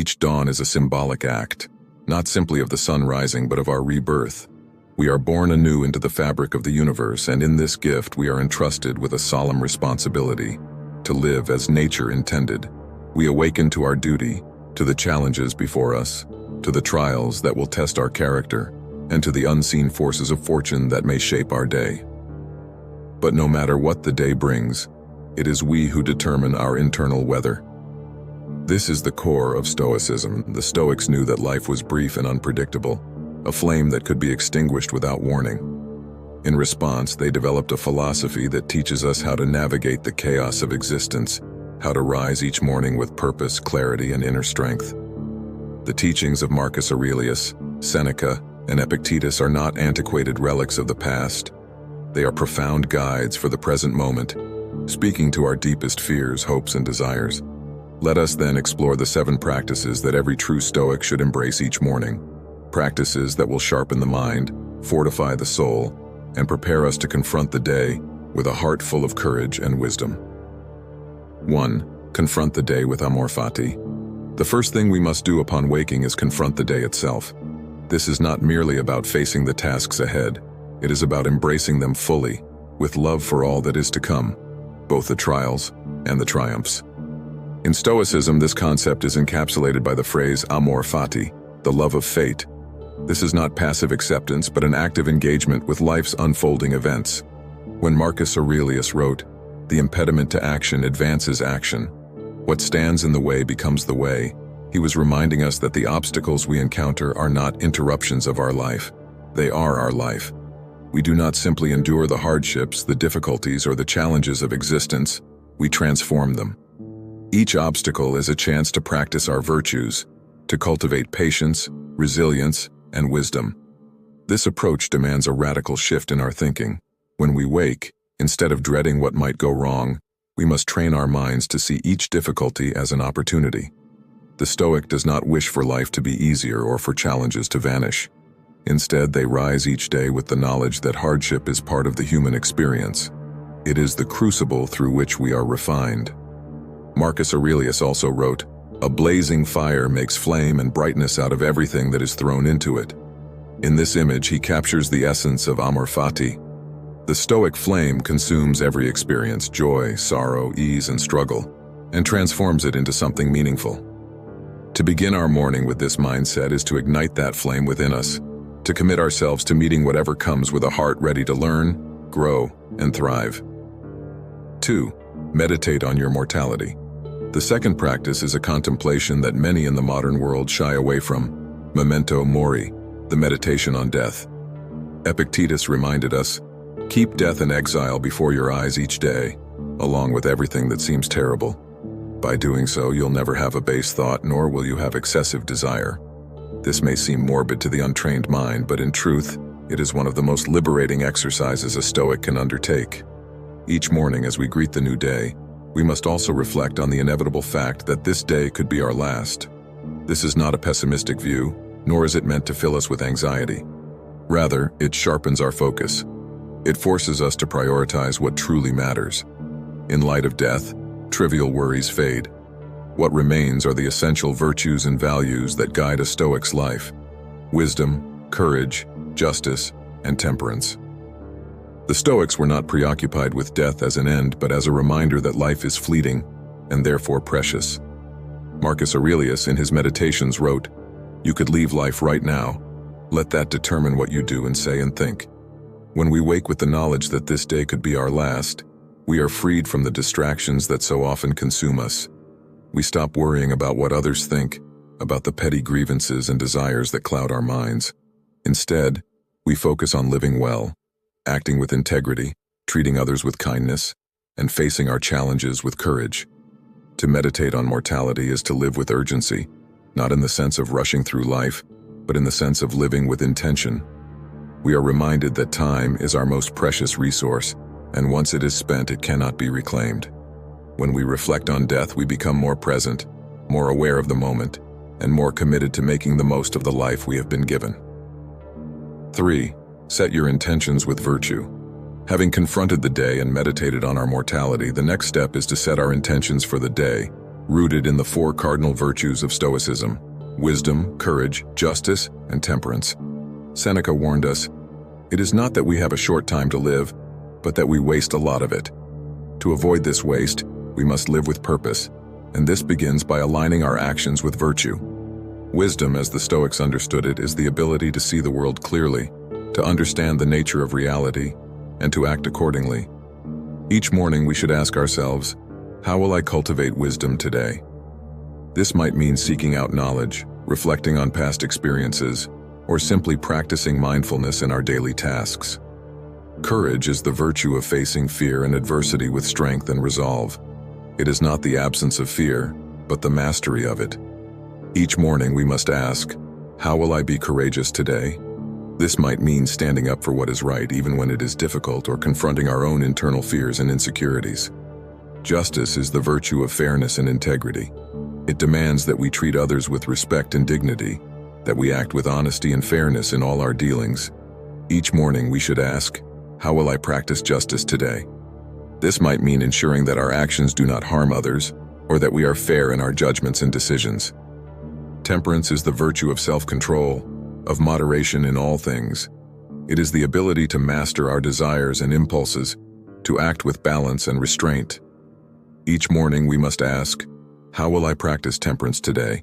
Each dawn is a symbolic act, not simply of the sun rising but of our rebirth. We are born anew into the fabric of the universe, and in this gift we are entrusted with a solemn responsibility to live as nature intended. We awaken to our duty, to the challenges before us, to the trials that will test our character, and to the unseen forces of fortune that may shape our day. But no matter what the day brings, it is we who determine our internal weather. This is the core of Stoicism. The Stoics knew that life was brief and unpredictable, a flame that could be extinguished without warning. In response, they developed a philosophy that teaches us how to navigate the chaos of existence, how to rise each morning with purpose, clarity, and inner strength. The teachings of Marcus Aurelius, Seneca, and Epictetus are not antiquated relics of the past. They are profound guides for the present moment, speaking to our deepest fears, hopes, and desires. Let us then explore the 7 practices that every true Stoic should embrace each morning. Practices that will sharpen the mind, fortify the soul, and prepare us to confront the day with a heart full of courage and wisdom. 1. Confront the day with amor fati. The first thing we must do upon waking is confront the day itself. This is not merely about facing the tasks ahead. It is about embracing them fully, with love for all that is to come, both the trials and the triumphs. In Stoicism, this concept is encapsulated by the phrase amor fati, the love of fate. This is not passive acceptance, but an active engagement with life's unfolding events. When Marcus Aurelius wrote, "The impediment to action advances action. What stands in the way becomes the way," he was reminding us that the obstacles we encounter are not interruptions of our life. They are our life. We do not simply endure the hardships, the difficulties, or the challenges of existence. We transform them. Each obstacle is a chance to practice our virtues, to cultivate patience, resilience, and wisdom. This approach demands a radical shift in our thinking. When we wake, instead of dreading what might go wrong, we must train our minds to see each difficulty as an opportunity. The Stoic does not wish for life to be easier or for challenges to vanish. Instead, they rise each day with the knowledge that hardship is part of the human experience. It is the crucible through which we are refined. Marcus Aurelius also wrote, "A blazing fire makes flame and brightness out of everything that is thrown into it." In this image, he captures the essence of amor fati. The Stoic flame consumes every experience, joy, sorrow, ease, and struggle, and transforms it into something meaningful. To begin our morning with this mindset is to ignite that flame within us, to commit ourselves to meeting whatever comes with a heart ready to learn, grow, and thrive. 2. Meditate on your mortality. The second practice is a contemplation that many in the modern world shy away from, memento mori, the meditation on death. Epictetus reminded us, "Keep death and exile before your eyes each day, along with everything that seems terrible. By doing so, you'll never have a base thought, nor will you have excessive desire." This may seem morbid to the untrained mind, but in truth, it is one of the most liberating exercises a Stoic can undertake. Each morning as we greet the new day, we must also reflect on the inevitable fact that this day could be our last. This is not a pessimistic view, nor is it meant to fill us with anxiety. Rather, it sharpens our focus. It forces us to prioritize what truly matters. In light of death, trivial worries fade. What remains are the essential virtues and values that guide a Stoic's life: wisdom, courage, justice, and temperance. The Stoics were not preoccupied with death as an end, but as a reminder that life is fleeting and therefore precious. Marcus Aurelius in his Meditations wrote, "You could leave life right now. Let that determine what you do and say and think." When we wake with the knowledge that this day could be our last, we are freed from the distractions that so often consume us. We stop worrying about what others think, about the petty grievances and desires that cloud our minds. Instead, we focus on living well, acting with integrity, treating others with kindness, and facing our challenges with courage. To meditate on mortality is to live with urgency, not in the sense of rushing through life, but in the sense of living with intention. We are reminded that time is our most precious resource, and once it is spent, it cannot be reclaimed. When we reflect on death, we become more present, more aware of the moment, and more committed to making the most of the life we have been given. 3. Set your intentions with virtue. Having confronted the day and meditated on our mortality, the next step is to set our intentions for the day, rooted in the four cardinal virtues of Stoicism: wisdom, courage, justice, and temperance. Seneca warned us, "It is not that we have a short time to live, but that we waste a lot of it." To avoid this waste, we must live with purpose, and this begins by aligning our actions with virtue. Wisdom, as the Stoics understood it, is the ability to see the world clearly, to understand the nature of reality, and to act accordingly. Each morning we should ask ourselves, how will I cultivate wisdom today? This might mean seeking out knowledge, reflecting on past experiences, or simply practicing mindfulness in our daily tasks. Courage is the virtue of facing fear and adversity with strength and resolve. It is not the absence of fear, but the mastery of it. Each morning we must ask, how will I be courageous today? This might mean standing up for what is right even when it is difficult, or confronting our own internal fears and insecurities. Justice is the virtue of fairness and integrity. It demands that we treat others with respect and dignity, that we act with honesty and fairness in all our dealings. Each morning we should ask, how will I practice justice today? This might mean ensuring that our actions do not harm others, or that we are fair in our judgments and decisions. Temperance is the virtue of self-control, of moderation in all things. It is the ability to master our desires and impulses, to act with balance and restraint. Each morning we must ask, how will I practice temperance today?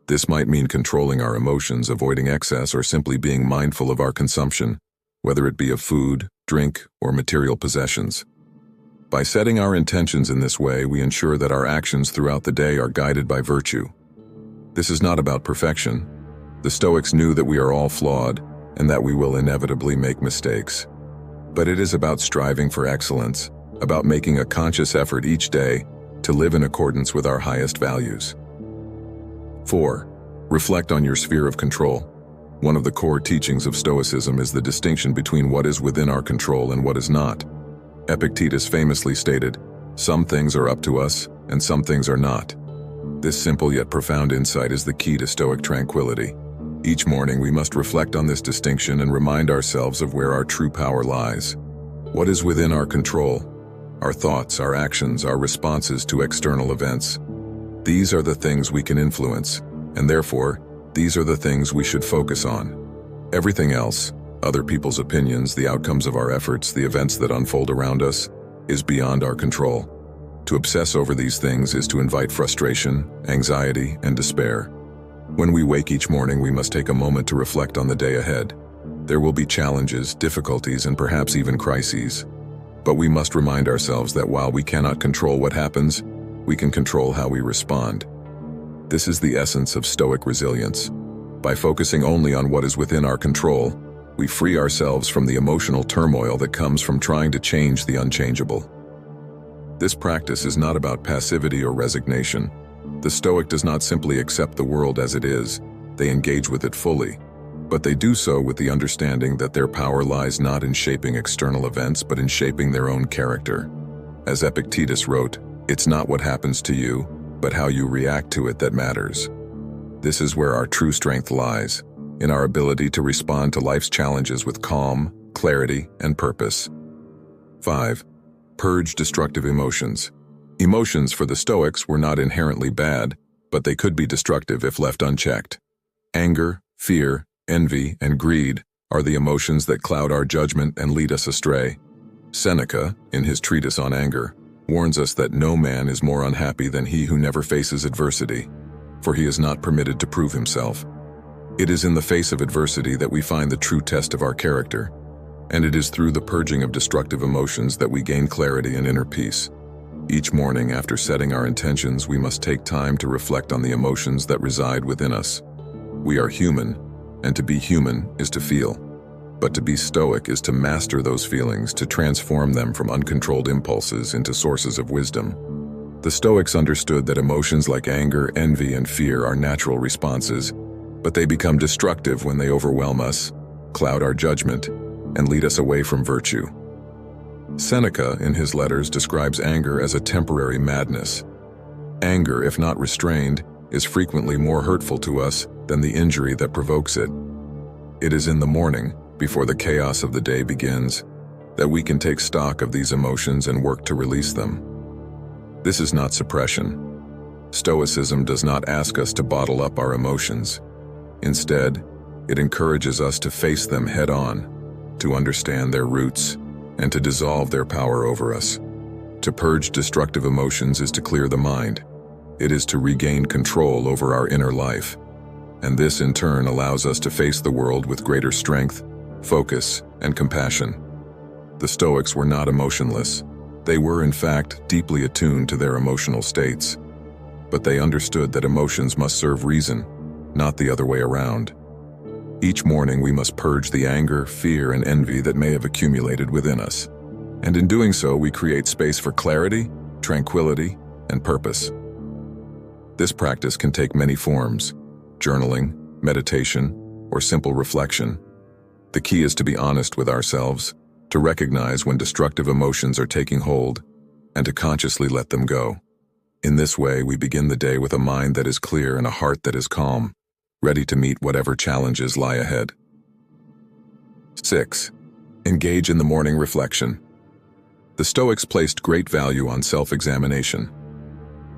This might mean controlling our emotions, avoiding excess, or simply being mindful of our consumption, whether it be of food, drink, or material possessions. By setting our intentions in this way, we ensure that our actions throughout the day are guided by virtue. This is not about perfection. The Stoics knew that we are all flawed and that we will inevitably make mistakes. But it is about striving for excellence, about making a conscious effort each day to live in accordance with our highest values. 4. Reflect on your sphere of control. One of the core teachings of Stoicism is the distinction between what is within our control and what is not. Epictetus famously stated, "Some things are up to us, and some things are not." This simple yet profound insight is the key to Stoic tranquility. Each morning we must reflect on this distinction and remind ourselves of where our true power lies. What is within our control? Our thoughts, our actions, our responses to external events. These are the things we can influence, and therefore, these are the things we should focus on. Everything else, other people's opinions, the outcomes of our efforts, the events that unfold around us, is beyond our control. To obsess over these things is to invite frustration, anxiety, and despair. When we wake each morning, we must take a moment to reflect on the day ahead. There will be challenges, difficulties, and perhaps even crises. But we must remind ourselves that while we cannot control what happens, we can control how we respond. This is the essence of Stoic resilience. By focusing only on what is within our control, we free ourselves from the emotional turmoil that comes from trying to change the unchangeable. This practice is not about passivity or resignation. The Stoic does not simply accept the world as it is, they engage with it fully. But they do so with the understanding that their power lies not in shaping external events, but in shaping their own character. As Epictetus wrote, "It's not what happens to you, but how you react to it that matters." This is where our true strength lies, in our ability to respond to life's challenges with calm, clarity, and purpose. 5. Purge destructive emotions. Emotions for the Stoics were not inherently bad, but they could be destructive if left unchecked. Anger, fear, envy, and greed are the emotions that cloud our judgment and lead us astray. Seneca, in his treatise on anger, warns us that no man is more unhappy than he who never faces adversity, for he is not permitted to prove himself. It is in the face of adversity that we find the true test of our character, and it is through the purging of destructive emotions that we gain clarity and inner peace. Each morning, after setting our intentions, we must take time to reflect on the emotions that reside within us. We are human, and to be human is to feel. But to be Stoic is to master those feelings, to transform them from uncontrolled impulses into sources of wisdom. The Stoics understood that emotions like anger, envy, and fear are natural responses, but they become destructive when they overwhelm us, cloud our judgment, and lead us away from virtue. Seneca, in his letters, describes anger as a temporary madness. Anger, if not restrained, is frequently more hurtful to us than the injury that provokes it. It is in the morning, before the chaos of the day begins, that we can take stock of these emotions and work to release them. This is not suppression. Stoicism does not ask us to bottle up our emotions. Instead, it encourages us to face them head-on, to understand their roots, and to dissolve their power over us. To purge destructive emotions is to clear the mind. It is to regain control over our inner life. And this, in turn, allows us to face the world with greater strength, focus, and compassion. The Stoics were not emotionless. They were, in fact, deeply attuned to their emotional states. But they understood that emotions must serve reason, not the other way around. Each morning we must purge the anger, fear, and envy that may have accumulated within us. And in doing so, we create space for clarity, tranquility, and purpose. This practice can take many forms: journaling, meditation, or simple reflection. The key is to be honest with ourselves, to recognize when destructive emotions are taking hold, and to consciously let them go. In this way, we begin the day with a mind that is clear and a heart that is calm, ready to meet whatever challenges lie ahead. 6. Engage in the morning reflection. The Stoics placed great value on self-examination.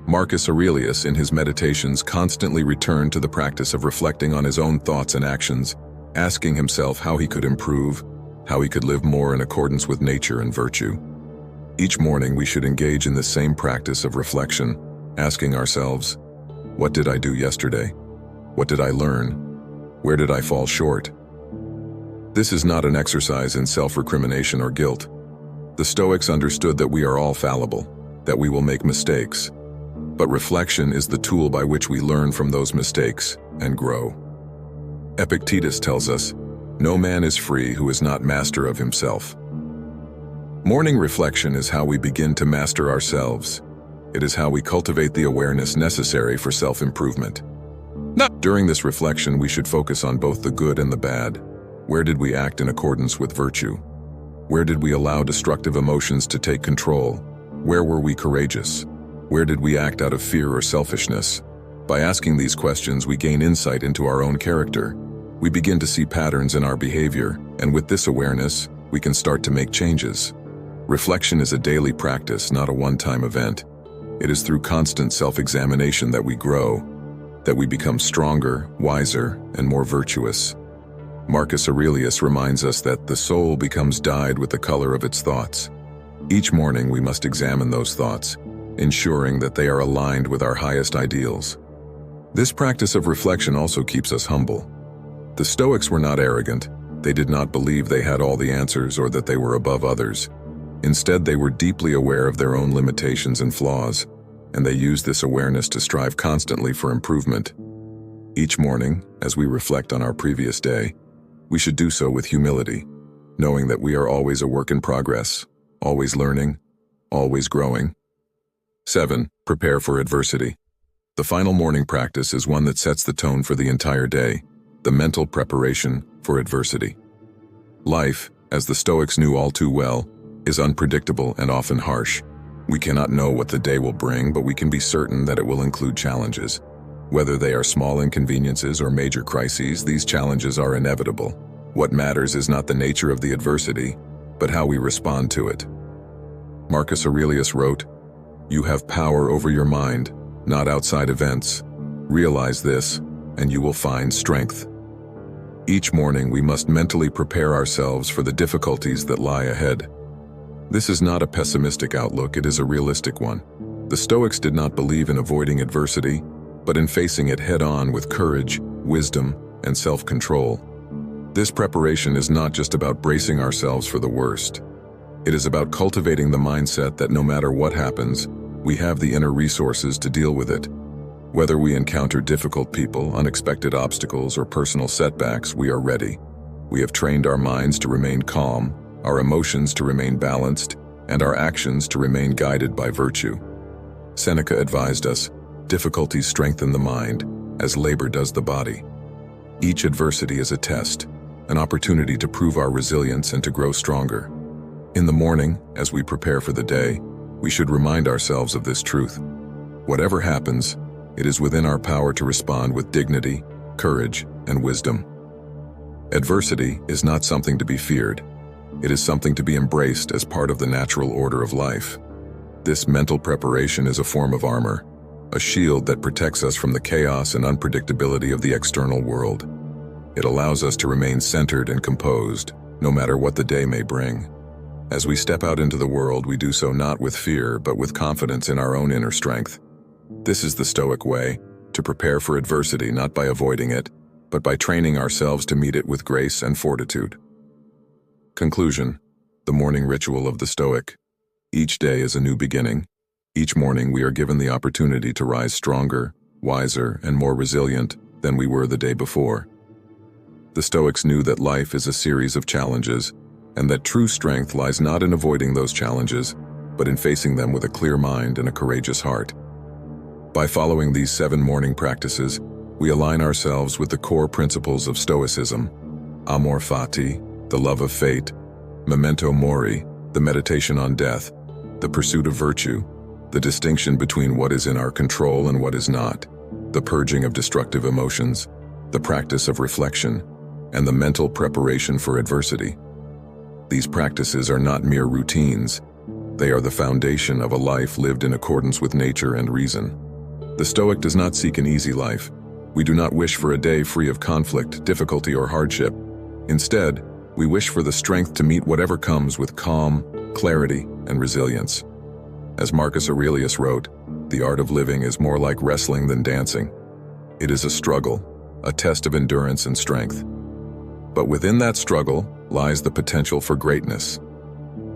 Marcus Aurelius, in his Meditations, constantly returned to the practice of reflecting on his own thoughts and actions, asking himself how he could improve, how he could live more in accordance with nature and virtue. Each morning we should engage in this same practice of reflection, asking ourselves, what did I do yesterday? What did I learn? Where did I fall short? This is not an exercise in self-recrimination or guilt. The Stoics understood that we are all fallible, that we will make mistakes. But reflection is the tool by which we learn from those mistakes and grow. Epictetus tells us, "No man is free who is not master of himself." Morning reflection is how we begin to master ourselves. It is how we cultivate the awareness necessary for self-improvement. During this reflection, we should focus on both the good and the bad. Where did we act in accordance with virtue? Where did we allow destructive emotions to take control? Where were we courageous? Where did we act out of fear or selfishness? By asking these questions, we gain insight into our own character. We begin to see patterns in our behavior, and with this awareness, we can start to make changes. Reflection is a daily practice, not a one-time event. It is through constant self-examination that we grow, that we become stronger, wiser, and more virtuous. Marcus Aurelius reminds us that the soul becomes dyed with the color of its thoughts. Each morning we must examine those thoughts, ensuring that they are aligned with our highest ideals. This practice of reflection also keeps us humble. The Stoics were not arrogant. They did not believe they had all the answers or that they were above others. Instead, they were deeply aware of their own limitations and flaws, and they used this awareness to strive constantly for improvement. Each morning, as we reflect on our previous day, we should do so with humility, knowing that we are always a work in progress, always learning, always growing. 7. Prepare for adversity. The final morning practice is one that sets the tone for the entire day, the mental preparation for adversity. Life, as the Stoics knew all too well, is unpredictable and often harsh. We cannot know what the day will bring, but we can be certain that it will include challenges. Whether they are small inconveniences or major crises, these challenges are inevitable. What matters is not the nature of the adversity, but how we respond to it. Marcus Aurelius wrote, "You have power over your mind, not outside events. Realize this, and you will find strength." Each morning we must mentally prepare ourselves for the difficulties that lie ahead. This is not a pessimistic outlook, it is a realistic one. The Stoics did not believe in avoiding adversity, but in facing it head-on with courage, wisdom, and self-control. This preparation is not just about bracing ourselves for the worst. It is about cultivating the mindset that no matter what happens, we have the inner resources to deal with it. Whether we encounter difficult people, unexpected obstacles, or personal setbacks, we are ready. We have trained our minds to remain calm, our emotions to remain balanced, and our actions to remain guided by virtue. Seneca advised us, "Difficulties strengthen the mind, as labor does the body." Each adversity is a test, an opportunity to prove our resilience and to grow stronger. In the morning, as we prepare for the day, we should remind ourselves of this truth. Whatever happens, it is within our power to respond with dignity, courage, and wisdom. Adversity is not something to be feared. It is something to be embraced as part of the natural order of life. This mental preparation is a form of armor. a shield that protects us from the chaos and unpredictability of the external world. It allows us to remain centered and composed, no matter what the day may bring. As we step out into the world, we do so not with fear, but with confidence in our own inner strength. This is the Stoic way, to prepare for adversity not by avoiding it, but by training ourselves to meet it with grace and fortitude. Conclusion: the morning ritual of the Stoic. Each day is a new beginning. Each morning we are given the opportunity to rise stronger, wiser, and more resilient than we were the day before. The Stoics knew that life is a series of challenges, and that true strength lies not in avoiding those challenges, but in facing them with a clear mind and a courageous heart. By following these 7 morning practices, we align ourselves with the core principles of Stoicism: amor fati, the love of fate; memento mori, the meditation on death; the pursuit of virtue, the distinction between what is in our control and what is not; the purging of destructive emotions; the practice of reflection; and the mental preparation for adversity. These practices are not mere routines. They are the foundation of a life lived in accordance with nature and reason. The Stoic does not seek an easy life. We do not wish for a day free of conflict, difficulty, or hardship. Instead, we wish for the strength to meet whatever comes with calm, clarity, and resilience. As Marcus Aurelius wrote, the art of living is more like wrestling than dancing. It is a struggle, a test of endurance and strength. But within that struggle lies the potential for greatness.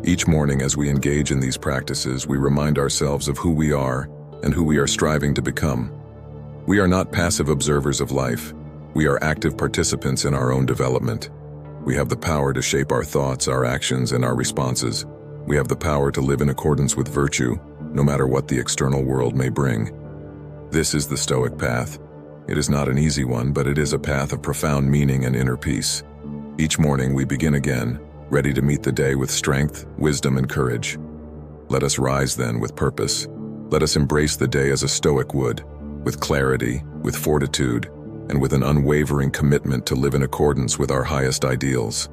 Each morning as we engage in these practices, we remind ourselves of who we are and who we are striving to become. We are not passive observers of life. We are active participants in our own development. We have the power to shape our thoughts, our actions, and our responses. We have the power to live in accordance with virtue, no matter what the external world may bring. This is the Stoic path. It is not an easy one, but it is a path of profound meaning and inner peace. Each morning we begin again, ready to meet the day with strength, wisdom, and courage. Let us rise then with purpose. Let us embrace the day as a Stoic would, with clarity, with fortitude, and with an unwavering commitment to live in accordance with our highest ideals.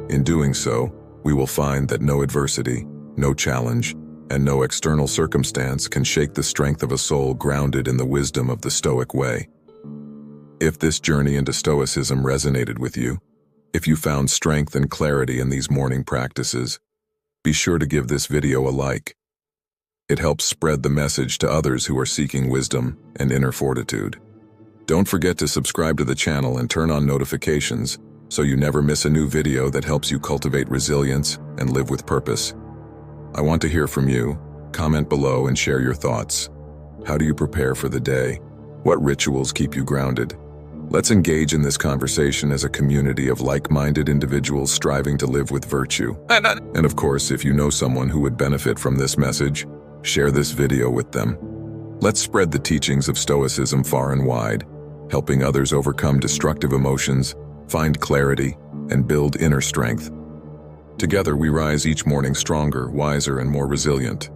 In doing so, we will find that no adversity, no challenge, and no external circumstance can shake the strength of a soul grounded in the wisdom of the Stoic way. If this journey into Stoicism resonated with you, if you found strength and clarity in these morning practices, be sure to give this video a like. It helps spread the message to others who are seeking wisdom and inner fortitude. Don't forget to subscribe to the channel and turn on notifications so you never miss a new video that helps you cultivate resilience and live with purpose. I want to hear from you. Comment below and share your thoughts. How do you prepare for the day? What rituals keep you grounded? Let's engage in this conversation as a community of like-minded individuals striving to live with virtue. And of course, if you know someone who would benefit from this message, share this video with them. Let's spread the teachings of Stoicism far and wide, helping others overcome destructive emotions, find clarity, and build inner strength. Together we rise each morning stronger, wiser, and more resilient.